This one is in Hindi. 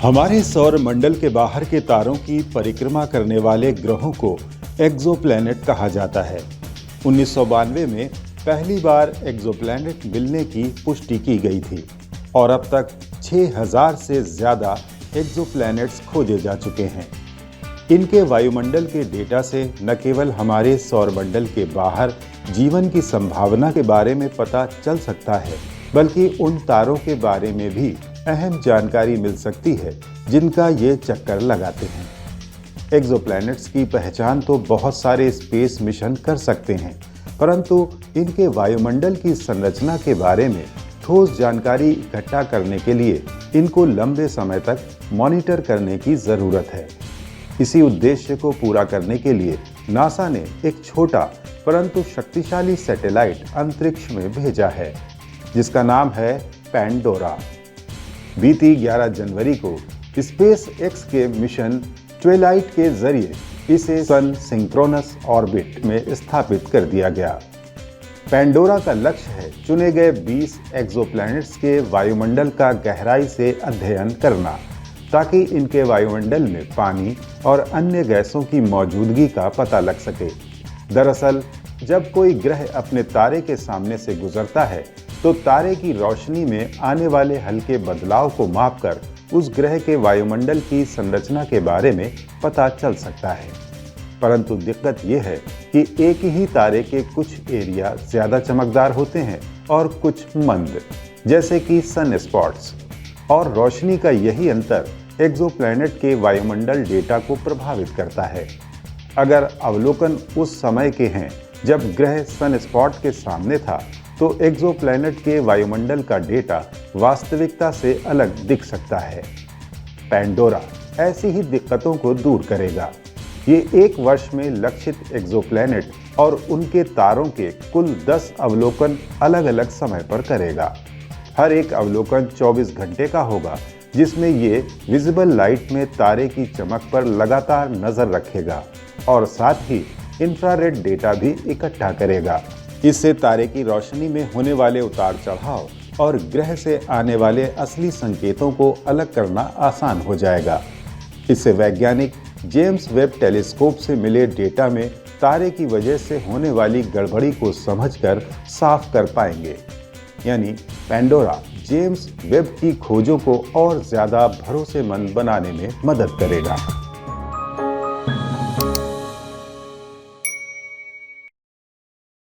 हमारे सौर मंडल के बाहर के तारों की परिक्रमा करने वाले ग्रहों को एक्सोप्लैनेट कहा जाता है। 1992 में पहली बार एक्सोप्लैनेट मिलने की पुष्टि की गई थी और अब तक 6000 से ज़्यादा एक्सोप्लैनेट्स खोजे जा चुके हैं। इनके वायुमंडल के डेटा से न केवल हमारे सौरमंडल के बाहर जीवन की संभावना के बारे में पता चल सकता है, बल्कि उन तारों के बारे में भी अहम जानकारी मिल सकती है जिनका ये चक्कर लगाते हैं। एक्सोप्लैनेट्स की पहचान तो बहुत सारे स्पेस मिशन कर सकते हैं, परंतु इनके वायुमंडल की संरचना के बारे में ठोस जानकारी इकट्ठा करने के लिए इनको लंबे समय तक मॉनिटर करने की ज़रूरत है। इसी उद्देश्य को पूरा करने के लिए नासा ने एक छोटा परंतु शक्तिशाली सैटेलाइट अंतरिक्ष में भेजा है, जिसका नाम है पैंडोरा। बीती 11 जनवरी को स्पेस एक्स के मिशन ट्विलाइट के जरिए इसे सन सिंक्रोनस ऑर्बिट में स्थापित कर दिया गया। पैंडोरा का लक्ष्य है चुने गए 20 एक्सोप्लैनेट्स के वायुमंडल का गहराई से अध्ययन करना, ताकि इनके वायुमंडल में पानी और अन्य गैसों की मौजूदगी का पता लग सके। दरअसल जब कोई ग्रह अपने तारे के सामने से गुजरता है तो तारे की रोशनी में आने वाले हल्के बदलाव को मापकर उस ग्रह के वायुमंडल की संरचना के बारे में पता चल सकता है। परंतु दिक्कत यह है कि एक ही तारे के कुछ एरिया ज़्यादा चमकदार होते हैं और कुछ मंद, जैसे कि सन स्पॉट्स, और रोशनी का यही अंतर एक्सोप्लैनेट के वायुमंडल डेटा को प्रभावित करता है। अगर अवलोकन उस समय के हैं जब ग्रह सन स्पॉट के सामने था, तो एक्सोप्लैनेट के वायुमंडल का डेटा वास्तविकता से अलग दिख सकता है। पैंडोरा ऐसी ही दिक्कतों को दूर करेगा। ये 1 वर्ष में लक्षित एक्सोप्लैनेट और उनके तारों के कुल 10 अवलोकन अलग अलग समय पर करेगा। हर एक अवलोकन 24 घंटे का होगा, जिसमें ये विजिबल लाइट में तारे की चमक पर लगातार नजर रखेगा और साथ ही इंफ्रारेड डेटा भी इकट्ठा करेगा। इससे तारे की रोशनी में होने वाले उतार चढ़ाव और ग्रह से आने वाले असली संकेतों को अलग करना आसान हो जाएगा। इससे वैज्ञानिक जेम्स वेब टेलीस्कोप से मिले डेटा में तारे की वजह से होने वाली गड़बड़ी को समझकर साफ कर पाएंगे। यानी पैंडोरा जेम्स वेब की खोजों को और ज्यादा भरोसेमंद बनाने में मदद करेगा।